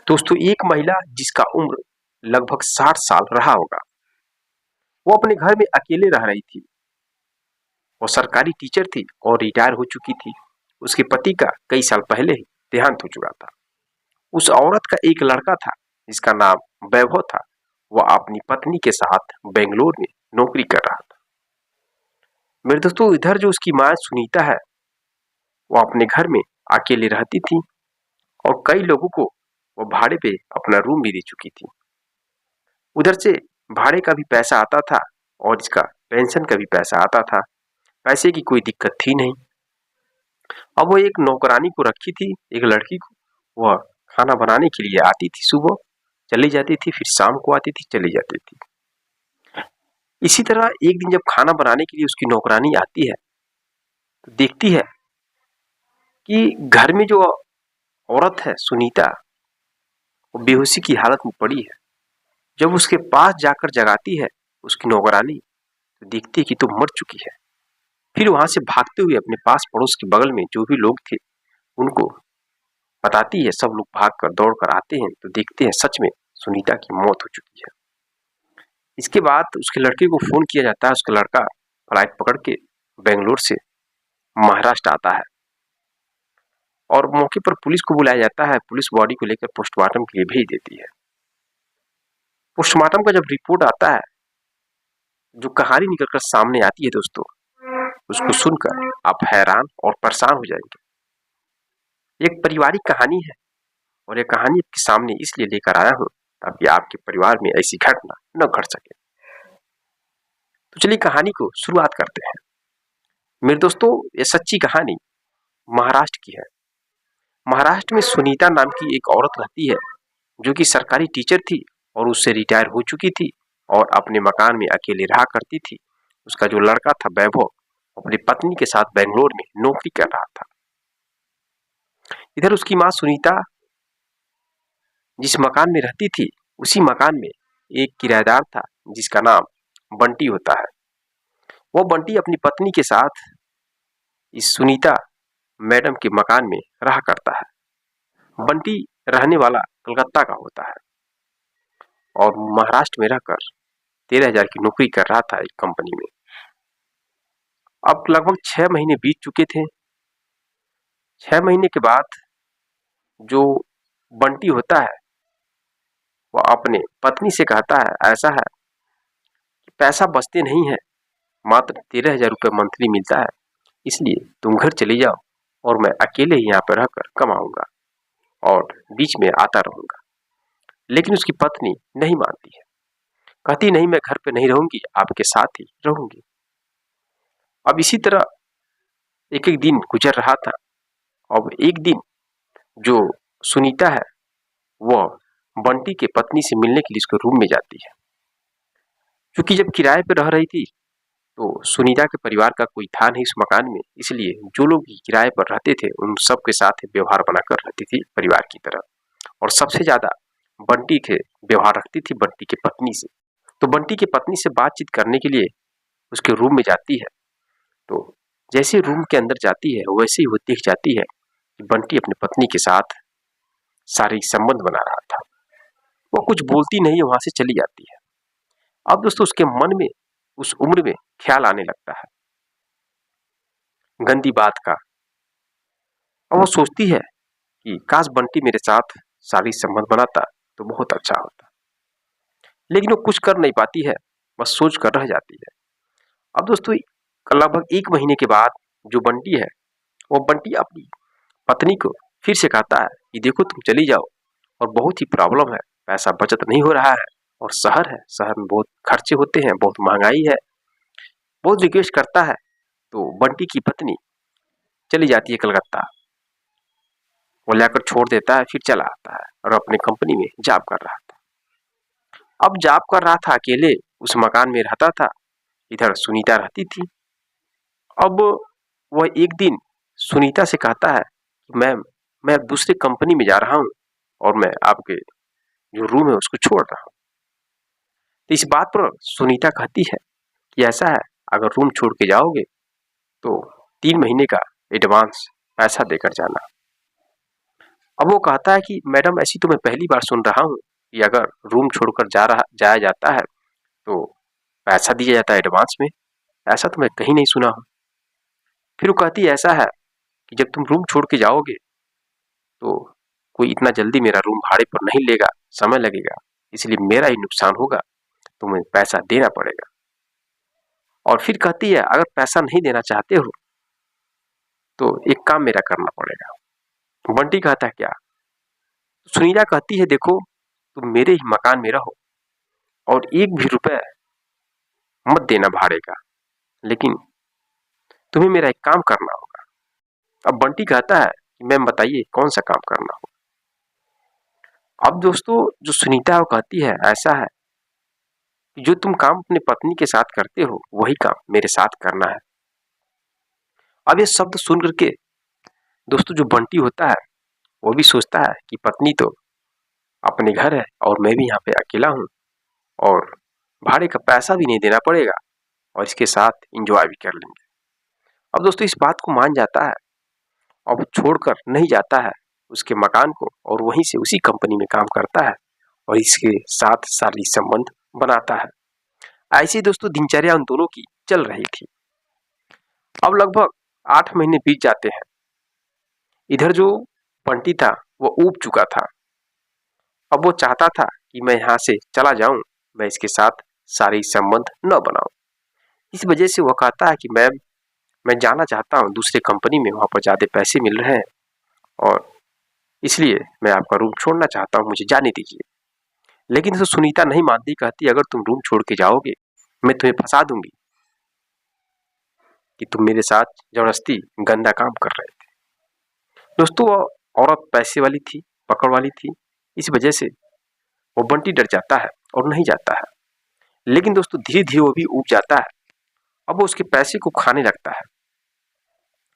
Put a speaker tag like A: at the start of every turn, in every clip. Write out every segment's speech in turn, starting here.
A: दोस्तों, एक महिला जिसका उम्र लगभग 60 साल रहा होगा, वो अपने घर में अकेले रह रही थी। वो सरकारी टीचर थी और रिटायर हो चुकी थी। उसके पति का कई साल पहले ही देहांत हो चुका था। उस औरत का एक लड़का था जिसका नाम वैभव था। वह अपनी पत्नी के साथ बेंगलोर में नौकरी कर रहा था। मेरे दोस्तों, इधर जो उसकी माँ सुनीता है, वो अपने घर में अकेले रहती थी और कई लोगों को वो भाड़े पे अपना रूम भी दे चुकी थी। उधर से भाड़े का भी पैसा आता था और इसका पेंशन का भी पैसा आता था। पैसे की कोई दिक्कत थी नहीं। अब वो एक नौकरानी को रखी थी, एक लड़की को। वह खाना बनाने के लिए आती थी, सुबह चली जाती थी, फिर शाम को आती थी, चली जाती थी। इसी तरह एक दिन जब खाना बनाने के लिए उसकी नौकरानी आती है तो देखती है कि घर में जो औरत है सुनीता, वो बेहोशी की हालत में पड़ी है। जब उसके पास जाकर जगाती है उसकी नौकरानी, तो देखती है कि तो मर चुकी है। फिर वहां से भागते हुए अपने पास पड़ोस के बगल में जो भी लोग थे उनको बताती है। सब लोग भागकर दौड़ कर आते हैं तो देखते हैं सच में सुनीता की मौत हो चुकी है। इसके बाद उसके लड़के को फोन किया जाता है। उसका लड़का फ्लाइट पकड़ के बेंगलोर से महाराष्ट्र आता है और मौके पर पुलिस को बुलाया जाता है। पुलिस बॉडी को लेकर पोस्टमार्टम के लिए भेज देती है। पोस्टमार्टम का जब रिपोर्ट आता है, जो कहानी निकलकर सामने आती है दोस्तों, उसको सुनकर आप हैरान और परेशान हो जाएंगे। एक पारिवारिक कहानी है और ये कहानी आपके सामने इसलिए लेकर आया हूं ताकि आपके परिवार में ऐसी घटना न घट सके। तो चलिए कहानी को शुरुआत करते हैं। मेरे दोस्तों, ये सच्ची कहानी महाराष्ट्र की है। महाराष्ट्र में सुनीता नाम की एक औरत रहती है जो कि सरकारी टीचर थी और उससे रिटायर हो चुकी थी और अपने मकान में अकेले रहा करती थी। उसका जो लड़का था वैभव, अपनी पत्नी के साथ बेंगलोर में नौकरी कर रहा था। इधर उसकी माँ सुनीता जिस मकान में रहती थी, उसी मकान में एक किराएदार था जिसका नाम बंटी होता है। वो बंटी अपनी पत्नी के साथ इस सुनीता मैडम के मकान में रहा करता है। बंटी रहने वाला कलकत्ता का होता है और महाराष्ट्र में रहकर 13,000 की नौकरी कर रहा था एक कंपनी में। अब लगभग 6 महीने बीत चुके थे। 6 महीने के बाद जो बंटी होता है वह अपने पत्नी से कहता है, ऐसा है कि पैसा बचते नहीं है, मात्र 13,000 रुपये मंथली मिलता है, इसलिए तुम घर चली जाओ और मैं अकेले ही यहाँ पर रहकर कमाऊंगा और बीच में आता रहूंगा। लेकिन उसकी पत्नी नहीं मानती है, कहती नहीं, मैं घर पे नहीं रहूंगी, आपके साथ ही रहूंगी। अब इसी तरह एक एक दिन गुजर रहा था। अब एक दिन जो सुनीता है वह बंटी के पत्नी से मिलने के लिए उसके रूम में जाती है। क्योंकि जब किराए पर रह रही थी तो सुनीता के परिवार का कोई था नहीं उस मकान में, इसलिए जो लोग किराए पर रहते थे उन सब के साथ व्यवहार बनाकर रहती थी परिवार की तरह। और सबसे ज्यादा बंटी के व्यवहार रखती थी बंटी के पत्नी से। तो बंटी की पत्नी से बातचीत करने के लिए उसके रूम में जाती है। तो जैसे रूम के अंदर जाती है वैसे ही वो देख जाती है कि बंटी अपनी पत्नी के साथ शारीरिक संबंध बना रहा था। वो कुछ बोलती नहीं है, वहां से चली जाती है। अब दोस्तों उसके मन में उस उम्र में ख्याल आने लगता है गंदी बात का। अब वो सोचती है कि काश बंटी मेरे साथ शारीरिक संबंध बनाता तो बहुत अच्छा होता। लेकिन वो कुछ कर नहीं पाती है, बस सोच कर रह जाती है। अब दोस्तों लगभग 1 महीने के बाद जो बंटी है, वो बंटी अपनी पत्नी को फिर से कहता है कि देखो तुम चली जाओ और बहुत ही प्रॉब्लम है, पैसा बचत नहीं हो रहा है और शहर है, शहर में बहुत खर्चे होते हैं, बहुत महंगाई है। बहुत रिक्वेस्ट करता है तो बंटी की पत्नी चली जाती है कलकत्ता। वो लाकर छोड़ देता है, फिर चला आता है और अपने कंपनी में जॉब कर रहा था। अब जॉब कर रहा था, अकेले उस मकान में रहता था। इधर सुनीता रहती थी। अब वह एक दिन सुनीता से कहता है कि मैम, मैं अब दूसरी कंपनी में जा रहा हूँ और मैं आपके जो रूम है उसको छोड़ रहा हूँ। तो इस बात पर सुनीता कहती है कि ऐसा है, अगर रूम छोड़ के जाओगे तो 3 महीने का एडवांस पैसा देकर जाना। अब वो कहता है कि मैडम ऐसी तो मैं पहली बार सुन रहा हूँ कि अगर रूम छोड़कर जाया जाता है तो पैसा दिया जाता है एडवांस में, ऐसा तो मैं कहीं नहीं सुना हूँ। फिर वो कहती है ऐसा है कि जब तुम रूम छोड़ के जाओगे तो कोई इतना जल्दी मेरा रूम भाड़े पर नहीं लेगा, समय लगेगा, इसलिए मेरा ही नुकसान होगा, तुम्हें पैसा देना पड़ेगा। और फिर कहती है अगर पैसा नहीं देना चाहते हो तो एक काम मेरा करना पड़ेगा। बंटी कहता है क्या? सुनीता कहती है देखो तुम मेरे ही मकान में रहो और एक भी रुपए मत देना भाड़े का, लेकिन तुम्हें मेरा एक काम करना होगा। अब बंटी कहता है कि मैम बताइए कौन सा काम करना होगा। अब दोस्तों जो सुनीता वो कहती है ऐसा है कि जो तुम काम अपनी पत्नी के साथ करते हो वही काम मेरे साथ करना है। अब ये शब्द सुन करके दोस्तों जो बंटी होता है वो भी सोचता है कि पत्नी तो अपने घर है और मैं भी यहाँ पे अकेला हूँ और भाड़े का पैसा भी नहीं देना पड़ेगा और इसके साथ एंजॉय भी कर लेंगे। अब दोस्तों इस बात को मान जाता है और छोड़कर नहीं जाता है उसके मकान को और वहीं से उसी कंपनी में काम करता है और इसके साथ शारीरिक संबंध बनाता है। ऐसी दोस्तों दिनचर्या उन दोनों की चल रही थी। अब लगभग 8 महीने बीत जाते हैं। इधर जो बंटी था वो ऊब चुका था। अब वो चाहता था कि मैं यहाँ से चला जाऊं, मैं इसके साथ शारीरिक संबंध न बनाऊं। इस वजह से वह कहता है कि मैं जाना चाहता हूँ दूसरे कंपनी में, वहां पर ज्यादा पैसे मिल रहे हैं और इसलिए मैं आपका रूम छोड़ना चाहता हूँ, मुझे जाने दीजिए। लेकिन तो सुनीता नहीं मानती, कहती अगर तुम रूम छोड़ के जाओगे मैं तुम्हें फंसा दूंगी कि तुम मेरे साथ जबरदस्ती गंदा काम कर रहे थे। दोस्तों वो औरत पैसे वाली थी, पकड़ वाली थी, इस वजह से वो बंटी डर जाता है और नहीं जाता है। लेकिन दोस्तों धीरे धीरे वो भी ऊब जाता है। अब वो उसके पैसे को खाने लगता है,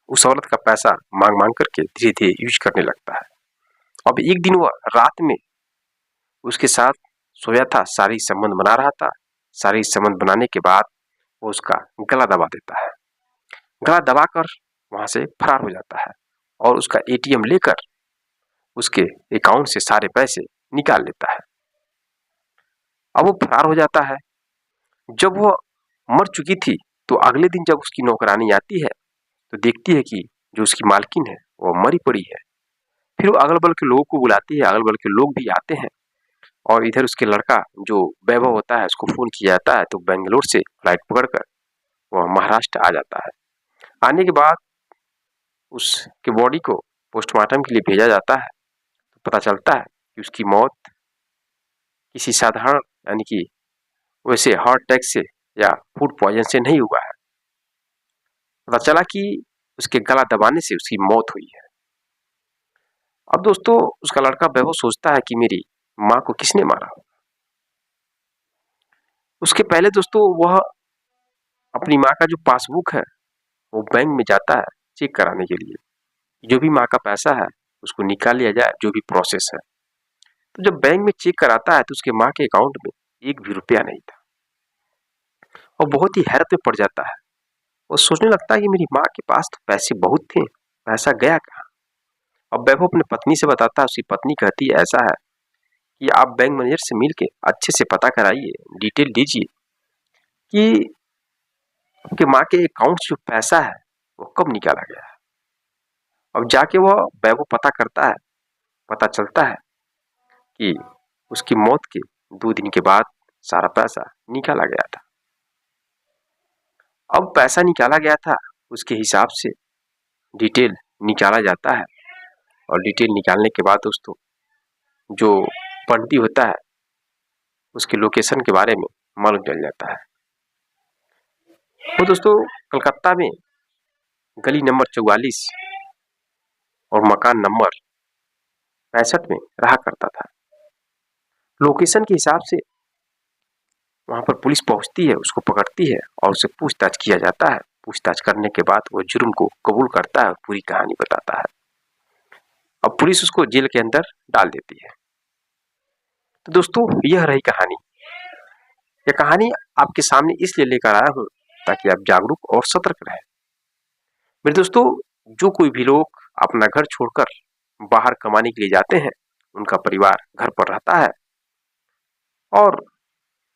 A: उस औरत का पैसा मांग मांग करके धीरे धीरे यूज करने लगता है। अब एक दिन वह रात में उसके साथ सोया था, शारीरिक संबंध बना रहा था। शारीरिक संबंध बनाने के बाद वो उसका गला दबा देता है। गला दबाकर वहां से फरार हो जाता है और उसका एटीएम लेकर उसके अकाउंट से सारे पैसे निकाल लेता है। अब वो फरार हो जाता है। जब वो मर चुकी थी तो अगले दिन जब उसकी नौकरानी आती है तो देखती है कि जो उसकी मालकिन है वो मरी पड़ी है। फिर वो अगल बगल के लोगों को बुलाती है, अगल बगल के लोग भी आते हैं और इधर उसके लड़का जो वैभव होता है उसको फोन किया जाता है तो बेंगलोर से फ्लाइट पकड़कर वह महाराष्ट्र आ जाता है। आने के बाद उसके बॉडी को पोस्टमार्टम के लिए भेजा जाता है तो पता चलता है कि उसकी मौत किसी साधारण यानी कि वैसे हार्ट अटैक से या फूड पॉइजन से नहीं हुआ है। पता चला कि उसके गला दबाने से उसकी मौत हुई है। अब दोस्तों उसका लड़का वैभव सोचता है कि मेरी माँ को किसने मारा। उसके पहले दोस्तों वह अपनी माँ का जो पासबुक है वो बैंक में जाता है चेक कराने के लिए, जो भी माँ का पैसा है उसको निकाल लिया जाए, जो भी प्रोसेस है। तो जब बैंक में चेक कराता है तो उसके माँ के अकाउंट में एक भी रुपया नहीं था और बहुत ही हैरत में पड़ जाता है। वो सोचने लगता है कि मेरी माँ के पास तो पैसे बहुत थे, पैसा गया कहाँ। अब वैभव अपने पत्नी से बताता है, उसकी पत्नी कहती है ऐसा है कि आप बैंक मैनेजर से मिल के अच्छे से पता कराइए, डिटेल दीजिए कि आपके माँ के अकाउंट से जो पैसा है वो कब निकाला गया है। अब जाके वह वैभव पता करता है, पता चलता है कि उसकी मौत के 2 दिन के बाद सारा पैसा निकाला गया था। अब पैसा निकाला गया था उसके हिसाब से डिटेल निकाला जाता है और डिटेल निकालने के बाद दोस्तों जो बंटी होता है उसके लोकेशन के बारे में मालूम चल जाता है। वो दोस्तों कलकत्ता में गली नंबर 44 और मकान नंबर 65 में रहा करता था। लोकेशन के हिसाब से वहां पर पुलिस पहुंचती है, उसको पकड़ती है और उससे पूछताछ किया जाता है। पूछताछ करने के बाद वो जुर्म को कबूल करता है और पूरी कहानी बताता है। अब पुलिस उसको जेल के अंदर डाल देती है। तो दोस्तों यह रही कहानी। यह कहानी आपके सामने इसलिए लेकर आया हूं ताकि आप जागरूक और सतर्क रहें। मेरे दोस्तों जो कोई भी लोग अपना घर छोड़कर बाहर कमाने के लिए जाते हैं, उनका परिवार घर पर रहता है और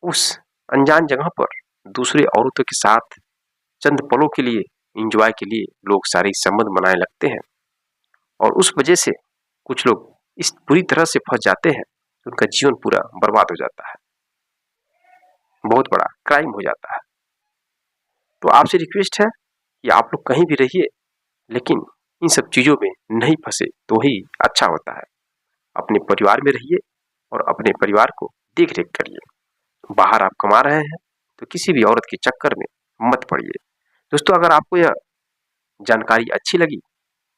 A: उस अनजान जगह पर दूसरे औरतों के साथ चंद पलों के लिए, एंजॉय के लिए लोग शारीरिक संबंध बनाने लगते हैं और उस वजह से कुछ लोग इस बुरी तरह से फंस जाते हैं कि उनका जीवन पूरा बर्बाद हो जाता है, बहुत बड़ा क्राइम हो जाता है। तो आपसे रिक्वेस्ट है कि आप लोग कहीं भी रहिए, लेकिन इन सब चीजों में नहीं फंसे तो ही अच्छा होता है। अपने परिवार में रहिए और अपने परिवार को देख रेख करिए। बाहर आप कमा रहे हैं तो किसी भी औरत के चक्कर में मत पड़िए। दोस्तों, अगर आपको यह जानकारी अच्छी लगी,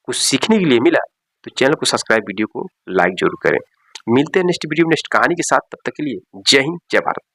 A: कुछ सीखने के लिए मिला, तो चैनल को सब्सक्राइब, वीडियो को लाइक जरूर करें। मिलते हैं नेक्स्ट वीडियो में नेक्स्ट कहानी के साथ। तब तक के लिए जय हिंद, जय भारत।